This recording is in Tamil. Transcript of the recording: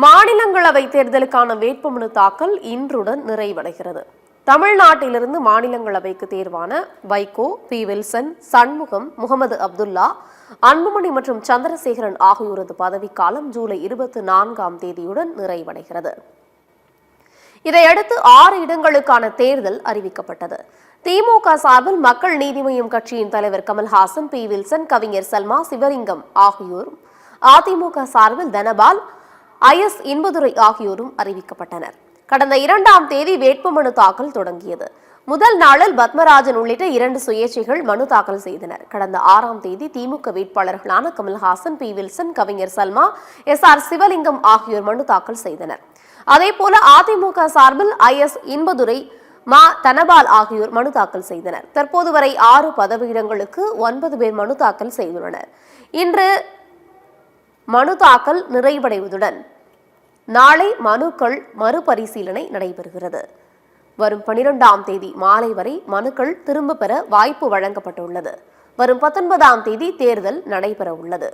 மாநிலங்களவை தேர்தலுக்கான வேட்புமனு தாக்கல் இன்றுடன் நிறைவடைகிறது. தமிழ்நாட்டிலிருந்து மாநிலங்களவைக்கு தேர்வான வைகோ, பி. வில்சன், சண்முகம், முகமது அப்துல்லா, அன்புமணி மற்றும் சந்திரசேகரன் ஆகியோரது பதவிக்காலம் ஜூலை 24ஆம் தேதியுடன் நிறைவடைகிறது. இதையடுத்து 6 இடங்களுக்கான தேர்தல் அறிவிக்கப்பட்டது. திமுக சார்பில் மக்கள் நீதி மய்யம் கட்சியின் தலைவர் கமல்ஹாசன், பி. வில்சன், கவிஞர் சல்மா, சிவலிங்கம் ஆகியோரும், அதிமுக சார்பில் தனபால், ஐஎஸ் இன்பதுரை ஆகியோரும் அறிவிக்கப்பட்டனர். கடந்த 2ஆம் தேதி வேட்புமனு தாக்கல் தொடங்கியது. முதல் நாளில் பத்மராஜன் உள்ளிட்ட 2 சுயேட்சைகள் மனு தாக்கல் செய்தனர். கடந்த 6ஆம் தேதி திமுக வேட்பாளர்களான கமல்ஹாசன், பி. வில்சன், கவிஞர் சல்மா, எஸ்.ஆர். சிவலிங்கம் ஆகியோர் மனு தாக்கல் செய்தனர். அதேபோல அதிமுக சார்பில் ஐஎஸ் இன்பதுரை, மா. தனபால் ஆகியோர் மனு தாக்கல் செய்தனர். தற்போது வரை 6 பதவியிடங்களுக்கு 9 பேர் மனு தாக்கல் செய்துள்ளனர். இன்று மனு தாக்கல் நிறைவடைவதுடன் நாளை மனுக்கள் மறுபரிசீலனை நடைபெறுகிறது. வரும் 12ஆம் தேதி மாலை வரை மனுக்கள் திரும்ப பெற வாய்ப்பு வழங்கப்பட்டுள்ளது. வரும் 19ஆம் தேதி தேர்தல் நடைபெற உள்ளது.